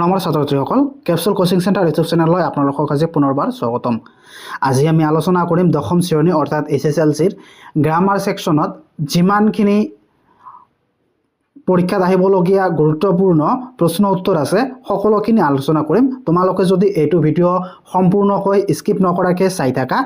আমাৰ ছাত্ৰ-ছাত্ৰীসকল capsule coaching centre YouTube চেনেললৈ আপোনালোকক আজি পুনৰবাৰ স্বাগতম। আজি আমি আলোচনা কৰিম দশম শ্ৰেণী অৰ্থাৎ HSLCৰ গ্ৰামাৰ সেকশনত যিমানখিনি পৰীক্ষাত আহিবলগীয়া গুৰুত্বপূৰ্ণ প্ৰশ্ন উত্তৰ আছে সকলোখিনি আলোচনা কৰিম। তোমালোকে যদি এইটো ভিডিও সম্পূৰ্ণকৈ স্কিপ নকৰাকে চাই থাকা,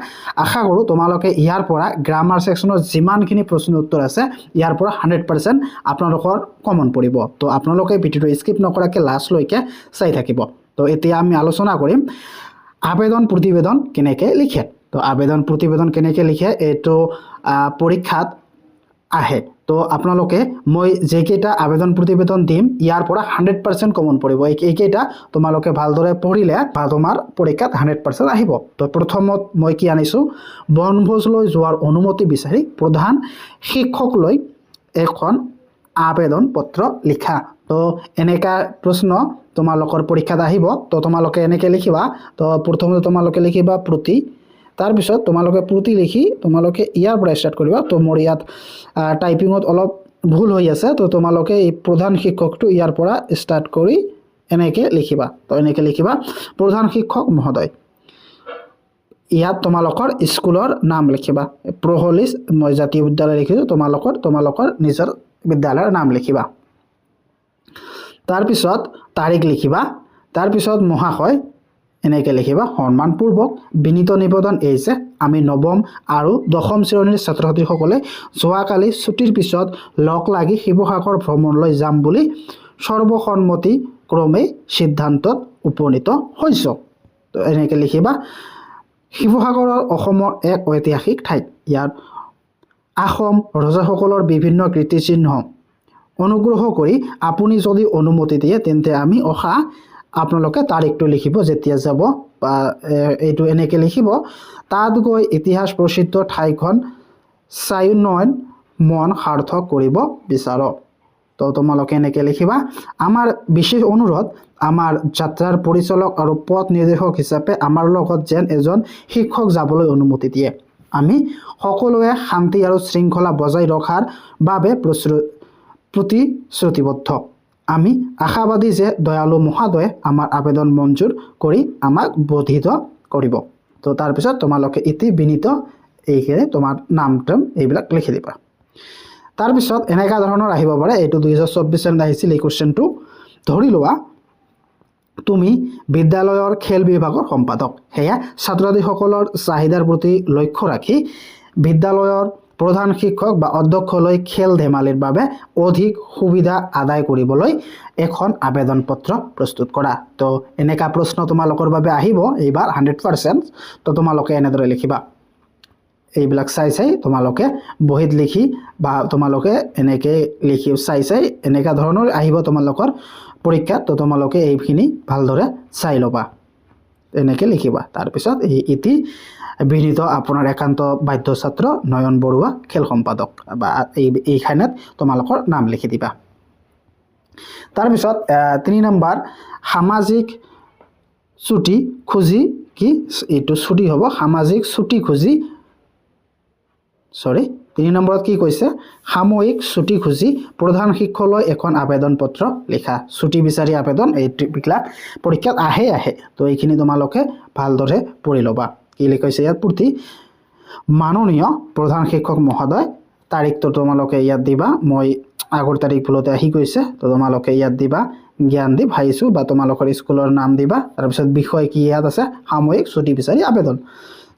আশা কৰোঁ তোমালোকে ইয়াৰ পৰা গ্ৰামাৰ সেকশনৰ যিমানখিনি প্ৰশ্ন উত্তৰ আছে ইয়াৰ পৰা 100% আপোনালোকৰ কমন পৰিব। তো আপোনালোকে ভিডিওটো স্কিপ নকৰাকে লাষ্টলৈকে চাই থাকিব। তো এতিয়া আমি আলোচনা কৰিম আবেদন প্ৰতিবেদন কেনেকৈ লিখে। তো আবেদন প্ৰতিবেদন কেনেকৈ লিখে এইটো পৰীক্ষাত আহে। তো আপোনালোকে মই যেকেইটা আবেদন প্ৰতিবেদন দিম ইয়াৰ পৰা 100% কমন পৰিব। এইকেইটা তোমালোকে ভালদৰে পঢ়িলে বা তোমাৰ পৰীক্ষাত 100% আহিব। তো প্ৰথমত মই কি আনিছো, বনভোজলৈ যোৱাৰ অনুমতি বিচাৰি প্ৰধান শিক্ষকলৈ এখন আবেদন পত্ৰ লিখা। তো এনেকা প্ৰশ্ন তোমালোকৰ পৰীক্ষাত আহিব। তো তোমালোকে এনেকৈ লিখিবা। তো প্ৰথমতে তোমালোকে লিখিবা প্ৰতি, তাৰপিছত তোমালোকে প্ৰতি লিখি তোমালোকে ইয়াৰ পৰা ষ্টাৰ্ট কৰিবা। তো মোৰ ইয়াত টাইপিঙত অলপ ভুল হৈ আছে, তো তোমালোকে এই প্ৰধান শিক্ষকটো ইয়াৰ পৰা ষ্টাৰ্ট কৰি এনেকৈ লিখিবা। তো এনেকৈ লিখিবা প্ৰধান শিক্ষক মহোদয়। ইয়াত তোমালোকৰ স্কুলৰ নাম লিখিবা। প্ৰহলিছ মই জাতীয় বিদ্যালয় লিখিছোঁ, তোমালোকৰ নিজৰ বিদ্যালয়ৰ নাম লিখিবা। তাৰপিছত তাৰিখ লিখিবা। তাৰপিছত মহাশয় এনেকৈ লিখিবা সন্মানপূৰ্বক বিনীত নিবেদন এই যে আমি নৱম আৰু দশম শ্ৰেণীৰ ছাত্ৰ ছাত্ৰীসকলে যোৱাকালি ছুটিৰ পিছত লগ লাগি শিৱসাগৰ ভ্ৰমণলৈ যাম বুলি সৰ্বসন্মতি ক্ৰমে সিদ্ধান্তত উপনীত হৈছোঁ। তো এনেকৈ লিখিবা শিৱসাগৰৰ অসমৰ এক ঐতিহাসিক ঠাইত ইয়াত আহোম ৰজাসকলৰ বিভিন্ন কীৰ্তিচিহ্ন অনুগ্ৰহ কৰি আপুনি যদি অনুমতি দিয়ে তেন্তে আমি অহা আপোনালোকে তাৰিখটো লিখিব যেতিয়া যাব, বা এইটো এনেকৈ লিখিব তাত গৈ ইতিহাস প্ৰসিদ্ধ ঠাইখন চাই মন সাৰ্থক কৰিব বিচাৰো। তো তোমালোকে এনেকৈ লিখিবা আমাৰ বিশেষ অনুৰোধ, আমাৰ যাত্ৰাৰ পৰিচালক আৰু পথ নিৰ্দেশক হিচাপে আমাৰ লগত যেন এজন শিক্ষক যাবলৈ অনুমতি দিয়ে। আমি সকলোৱে শান্তি আৰু শৃংখলা বজাই ৰখাৰ বাবে প্ৰতিশ্ৰুতিবদ্ধ। আমি আশাবাদী যে দয়ালু মহোদয়ে আমাৰ আবেদন মঞ্জুৰ কৰি আমাক বৰ্ধিত কৰিব। তো তাৰপিছত তোমালোকে ইতি বিনীত এইখিনি তোমাৰ নাম এইবিলাক লিখি দিবা। তাৰপিছত এনেকুৱা ধৰণৰ আহিব পাৰে, এইটো 2024 চনত আহিছিল এই কুৱেশ্যনটো। ধৰি লোৱা তুমি বিদ্যালয়ৰ খেল বিভাগৰ সম্পাদক, সেয়া ছাত্ৰ ছাত্ৰীসকলৰ চাহিদাৰ প্ৰতি লক্ষ্য ৰাখি বিদ্যালয়ৰ প্ৰধান শিক্ষক বা অধ্যক্ষলৈ খেল ধেমালিৰ বাবে অধিক সুবিধা আদায় কৰিবলৈ এখন আবেদন পত্ৰ প্ৰস্তুত কৰা। তো এনেকা প্ৰশ্ন তোমালোকৰ বাবে আহিব এইবাৰ 100%। তো তোমালোকে এনেদৰে লিখিবা। এইবিলাক চাই তোমালোকে বহীত লিখি বা তোমালোকে এনেকৈ লিখি চাই এনেকা ধৰণৰ আহিব তোমালোকৰ পৰীক্ষাত। তো তোমালোকে এইখিনি ভালদৰে চাই ল'বা, এনেকৈ লিখিবা। তাৰপিছত ইতি বিনীত আপোনাৰ একান্ত বাধ্য ছাত্ৰ নয়ন বৰুৱা খেল সম্পাদক, বা এইখানত তোমালোকৰ নাম লিখি দিবা। তাৰপিছত 3 নম্বৰ সামাজিক ছুটি খুজি, কি এইটো ছুটি হ'ব সামাজিক ছুটি খুজি, 3 নম্বৰত কি কৈছে, সাময়িক ছুটি খুজি প্ৰধান শিক্ষকলৈ এখন আবেদন পত্ৰ লিখা। ছুটি বিচাৰি আবেদন এইবিলাক পৰীক্ষাত আহে। তো এইখিনি তোমালোকে ভালদৰে পঢ়ি ল'বা। কি লিখাইছে ইয়াত, প্ৰতি মাননীয় প্ৰধান শিক্ষক মহোদয়, তাৰিখটো তোমালোকে ইয়াত দিবা। মই আগৰ তাৰিখ ভুলতে আহি গৈছে, তো তোমালোকে ইয়াত দিবা জ্ঞানদীপ হাইস্কুল বা তোমালোকৰ স্কুলৰ নাম দিবা। তাৰপিছত বিষয় কি ইয়াত আছে, সাময়িক ছুটি বিচাৰি আবেদন।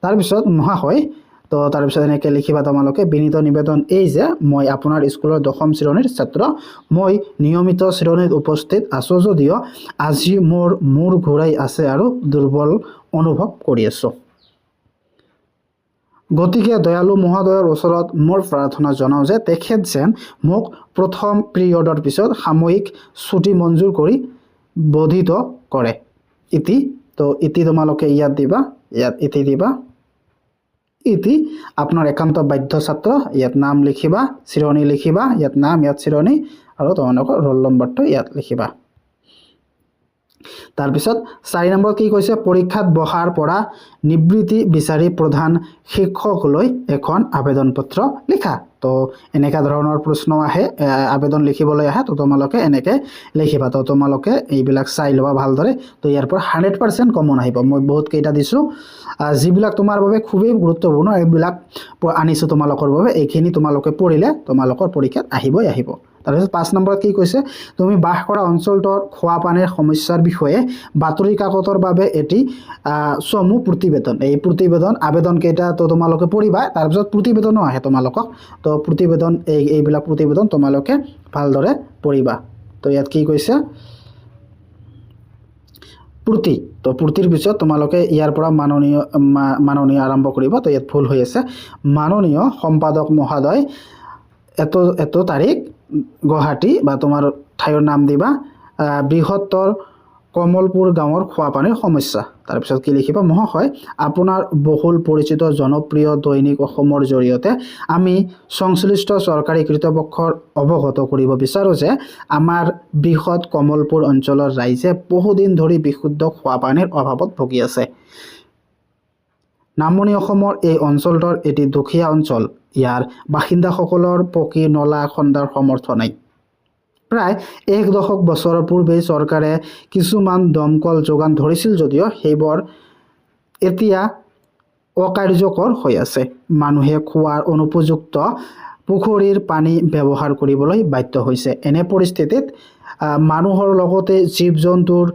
তাৰপিছত মহাশয়, তো তাৰপিছত এনেকৈ লিখিবা তোমালোকে বিনীত নিবেদন এই যে মই আপোনাৰ স্কুলৰ দশম শ্ৰেণীৰ ছাত্ৰ, মই নিয়মিত শ্ৰেণীত উপস্থিত আছোঁ যদিও আজি মোৰ মূৰ ঘূৰাই আছে আৰু দুৰ্বল অনুভৱ কৰি আছোঁ। গতিকে দয়ালু মহোদয়ৰ ওচৰত মোৰ প্ৰাৰ্থনা জনাওঁ যে তেখেত যেন মোক প্ৰথম পিৰিয়ডৰ পিছত সাময়িক ছুটি মঞ্জুৰ কৰি বৰ্ধিত কৰে। তো ইতি তোমালোকে ইয়াত দিবা, ইয়াত ইতি দিবা। ইতি আপোনাৰ একান্ত বাধ্য ছাত্ৰ, ইয়াত নাম লিখিবা, শ্ৰেণী লিখিবা, ইয়াত নাম, ইয়াত শ্ৰেণী, আৰু তোমালোকৰ ৰোল নম্বৰটো ইয়াত লিখিবা। তাৰপিছত 4 নম্বৰত কি কৈছে, পৰীক্ষাত বহাৰ পৰা নিবৃত্তি বিচাৰি প্ৰধান শিক্ষকলৈ এখন আবেদন পত্ৰ লিখা। তো এনেকা ধৰণৰ প্ৰশ্ন আহে আবেদন লিখিবলৈ আহে তো তোমালোকে এনেকৈ লিখিবা তো তোমালোকে এইবিলাক চাই ল'বা ভালদৰে তো ইয়াৰ পৰা 100% কমন আহিব মই বহুত কেইটা দিছোঁ যিবিলাক তোমাৰ বাবে খুবেই গুৰুত্বপূৰ্ণ এইবিলাক আনিছোঁ তোমালোকৰ বাবে এইখিনি তোমালোকে পঢ়িলে তোমালোকৰ পৰীক্ষাত আহিব তাৰপিছত 5 নম্বৰত কি কৈছে তুমি বাস কৰা অঞ্চলটোৰ খোৱা পানীৰ সমস্যাৰ বিষয়ে বাতৰি কাকতৰ বাবে এটি চমু প্ৰতিবেদন এই প্ৰতিবেদন আবেদন কেইটা তো তোমালোকে পঢ়িবা তাৰপিছত প্ৰতিবেদনো আহে তোমালোকক তো প্ৰতিবেদন এইবিলাক প্ৰতিবেদন তোমালোকে ভালদৰে পঢ়িবা তো ইয়াত কি কৈছে পূৰ্তি তো পূৰ্তিৰ পিছত তোমালোকে ইয়াৰ পৰা মাননীয় আৰম্ভ কৰিব তো ইয়াত ভুল হৈ আছে মাননীয় সম্পাদক মহোদয় এত তাৰিখ গুৱাহাটী বা তোমাৰ ঠাইৰ নাম দিবা বৃহত্তৰ কমলপুৰ গাঁৱৰ খোৱা পানীৰ সমস্যা তাৰপিছত কি লিখিবা মহাশয় আপোনাৰ বহুল পৰিচিত জনপ্ৰিয় দৈনিক অসমৰ জৰিয়তে আমি সংশ্লিষ্ট চৰকাৰী কৰ্তৃপক্ষৰ অৱগত কৰিব বিচাৰোঁ যে আমাৰ বৃহৎ কমলপুৰ অঞ্চলৰ ৰাইজে বহুদিন ধৰি বিশুদ্ধ খোৱা পানীৰ অভাৱত ভুগি আছে নামনি অসমৰ এই অঞ্চলটোৰ এটি দুখীয়া অঞ্চল ইয়াৰ বাসিন্দাসকলৰ পকী নলা খন্দাৰ সমৰ্থ নাই প্ৰায় 1 দশক বছৰৰ পূৰ্বে চৰকাৰে কিছুমান দমকল যোগান ধৰিছিল যদিও সেইবোৰ এতিয়া অকাৰ্যকৰ হৈ আছে মানুহে খোৱাৰ অনুপযুক্ত পুখুৰীৰ পানী ব্যৱহাৰ কৰিবলৈ বাধ্য হৈছে এনে পৰিস্থিতিত মানুহৰ লগতে জীৱ-জন্তুৰ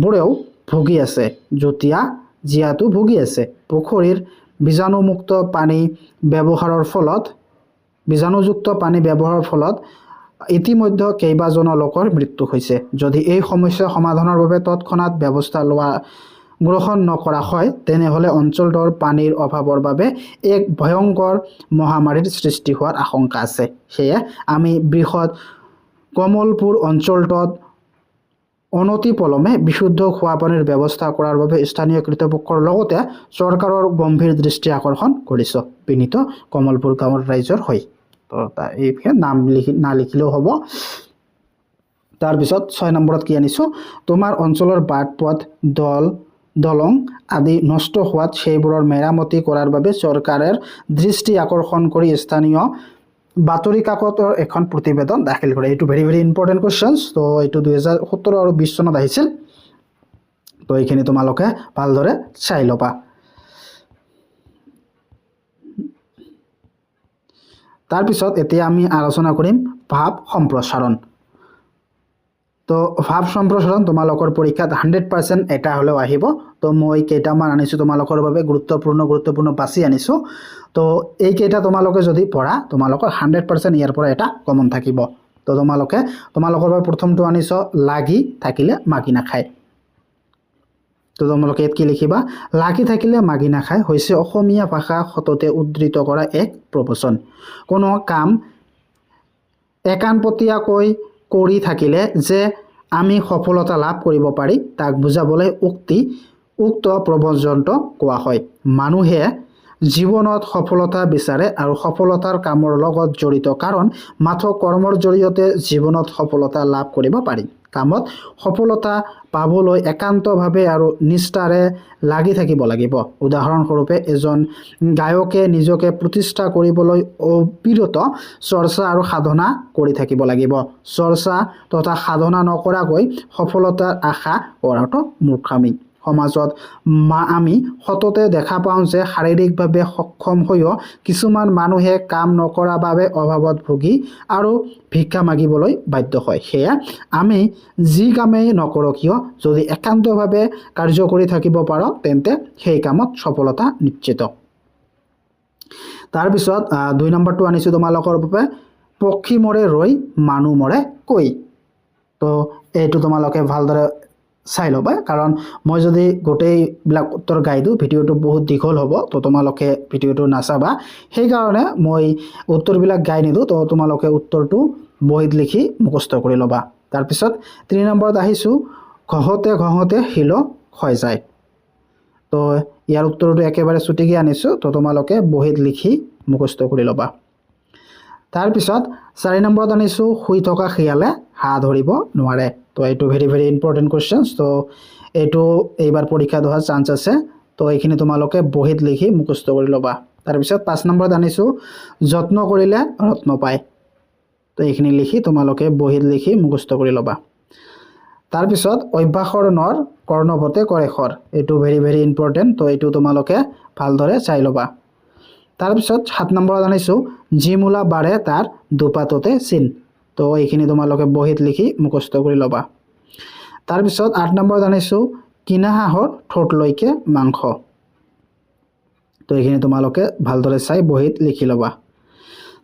বোৰেও ভুগি আছে জীয়াতো ভুগি আছে পুখুৰীৰ বীজাণুযুক্ত পানী ব্যৱহাৰৰ ফলত ইতিমধ্যে কেইবাজনো লোকৰ মৃত্যু হৈছে যদি এই সমস্যা সমাধানৰ বাবে তৎক্ষণাৎ ব্যৱস্থা গ্ৰহণ নকৰা হয় তেনেহলে অঞ্চলটোৰ পানীৰ অভাৱৰ বাবে এক ভয়ংকৰ মহামাৰীৰ সৃষ্টি হোৱাৰ আশংকা আছে সেয়ে আমি বৃহৎ কমলপুৰ অঞ্চলটোত অনতিপলমে বিশুদ্ধ খোৱা পানীৰ ব্যৱস্থা কৰাৰ বাবে স্থানীয় কৰ্তৃপক্ষৰ লগতে চৰকাৰৰ গম্ভীৰ দৃষ্টি আকৰ্ষণ কৰিছো বিনীত কমলপুৰ গাঁৱৰ ৰাইজৰ হৈ তো এই নাম লিখিলেও হ'ব তাৰপিছত 6 নম্বৰত কি আনিছো তোমাৰ অঞ্চলৰ বাট পথ দলং আদি নষ্ট হোৱাত সেইবোৰৰ মেৰামতি কৰাৰ বাবে চৰকাৰৰ দৃষ্টি আকৰ্ষণ কৰি স্থানীয় বাতৰি কাকতৰ এখন প্ৰতিবেদন দাখিল কৰে এইটো ভেৰি ভেৰি ইম্পৰ্টেন্ট কোৱেশ্চনছ তো এইটো 2017 আৰু 20 চনত আহিছিল তো এইখিনি তোমালোকে ভালদৰে চাই ল'বা তাৰপিছত এতিয়া আমি আলোচনা কৰিম ভাৱ সম্প্ৰসাৰণ তো ভাৱ সম্প্ৰসাৰণ তোমালোকৰ পৰীক্ষাত 100% এটা হলেও আহিব তো মই কেইটামান আনিছো তোমালোকৰ বাবে গুৰুত্বপূৰ্ণ বাছি আনিছো তো এই কেইটা তোমালোকে যদি পঢ়া তোমালোকৰ 100% ইয়াৰ পৰা এটা কমন থাকিব তো তোমালোকৰ বাবে প্ৰথমটো আনিছো লাগি থাকিলে মাগি নাখায় তো তোমালোকে কি লিখিবা লাগি থাকিলে মাগি নাখায় হৈছে অসমীয়া ভাষা সততে উদ্ধৃত কৰা এক প্ৰবচন কোনো কাম একানপতীয়াকৈ কৰি থাকিলে যে আমি সফলতা লাভ কৰিব পাৰি তাক বুজাবলৈ উক্ত প্ৰবচনটো কোৱা হয় মানুহে জীৱনত সফলতা বিচাৰে আৰু সফলতাৰ কামৰ লগত জড়িত কাৰণ মাথো কৰ্মৰ জৰিয়তে জীৱনত সফলতা লাভ কৰিব পাৰি কামত সফলতা পাবলৈ একান্তভাৱে আৰু নিষ্ঠাৰে লাগি থাকিব লাগিব উদাহৰণস্বৰূপে এজন গায়কে নিজকে প্ৰতিষ্ঠা কৰিবলৈ অবিৰত চৰ্চা আৰু সাধনা কৰি থাকিব লাগিব চৰ্চা তথা সাধনা নকৰাকৈ সফলতাৰ আশা কৰাটো মূৰ্খামি সমাজত আমি সততে দেখা পাওঁ যে শাৰীৰিকভাৱে সক্ষম হৈও কিছুমান মানুহে কাম নকৰা বাবে অভাৱত ভুগি আৰু ভিক্ষা মাগিবলৈ বাধ্য হয় সেয়া আমি যি কামেই নকৰো কিয় যদি একান্তভাৱে কাৰ্য কৰি থাকিব পাৰো তেন্তে সেই কামত সফলতা নিশ্চিত তাৰপিছত 2 নম্বৰটো আনিছো তোমালোকৰ বাবে পক্ষী মৰে ৰৈ মানুহ মৰে কৈ তো এইটো তোমালোকে ভালদৰে চাই ল'বা কাৰণ মই যদি গোটেইবিলাক উত্তৰ গাই দিওঁ ভিডিঅ'টো বহুত দীঘল হ'ব তো তোমালোকে ভিডিঅ'টো নাচাবা সেই কাৰণে মই উত্তৰবিলাক গাই নিদো তো তোমালোকে উত্তৰটো বহিত লিখি মুখস্থ কৰি ল'বা তাৰপিছত 3 নম্বৰত আহিছো ঘহতে শিল ক্ষয় যায় তো ইয়াৰ উত্তৰটো একেবাৰে ছুটিকে আনিছো তো তোমালোকে বহিত লিখি মুখস্থ কৰি ল'বা তাৰপিছত 4 নম্বৰত আনিছো শুই থকা খিয়ালে হাঁ ধৰিব নোৱাৰে তো এইটো ভেৰি ভেৰি ইম্পৰ্টেন্ট কোৱেশ্চনছ তো এইটো এইবাৰ পৰীক্ষা হোৱাৰ চান্স আছে তো এইখিনি তোমালোকে বহিত লিখি মুখস্থ কৰি ল'বা তাৰপিছত 5 নম্বৰত আনিছোঁ যত্ন কৰিলে ৰত্ন পায়। তো এইখিনি লিখি তোমালোকে বহীত লিখি মুখস্থ কৰি ল'বা। তাৰপিছত অভ্যাসৰ নৰ কৰ্ণপতে কৰেখৰ, এইটো ভেৰি ইম্পৰ্টেণ্ট। তো এইটো তোমালোকে ভালদৰে চাই ল'বা। তাৰপিছত 7 নম্বৰত আনিছোঁ যি মূলা বাঢ়ে তাৰ দুপাততে চিন। তো এইখিনি তোমালোকে বহীত লিখি মুখস্থ কৰি ল'বা। তাৰপিছত 8 নম্বৰত আনিছোঁ কিনা হাঁহৰ ঠোঁটলৈকে মাংস। তো এইখিনি তোমালোকে ভালদৰে চাই বহীত লিখি ল'বা।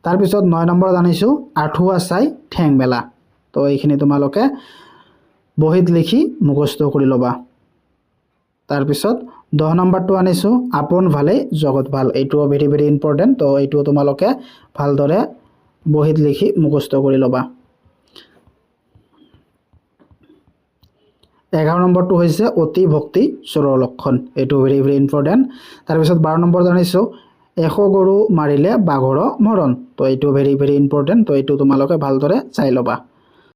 তাৰপিছত 9 নম্বৰত আনিছোঁ আঁঠুৱা চাই ঠেং মেলা। তো এইখিনি তোমালোকে বহীত লিখি মুখস্থ কৰি ল'বা। তাৰপিছত 10 নম্বৰটো আনিছোঁ আপোন ভালেই জগত ভাল, এইটোও ভেৰি ইম্পৰ্টেণ্ট। তো এইটো তোমালোকে ভালদৰে বহীত লিখি মুখস্থ কৰি ল'বা। 11 নম্বৰটো হৈছে অতি ভক্তি চোৰৰ লক্ষণ, এইটো ভেৰি ইম্পৰ্টেণ্ট। তাৰপিছত 12 নম্বৰত আনিছোঁ এশ গৰু মাৰিলে বাঘৰ মৰণ। তো এইটো ভেৰি ইম্পৰ্টেণ্ট। তো এইটো তোমালোকে ভালদৰে চাই ল'বা।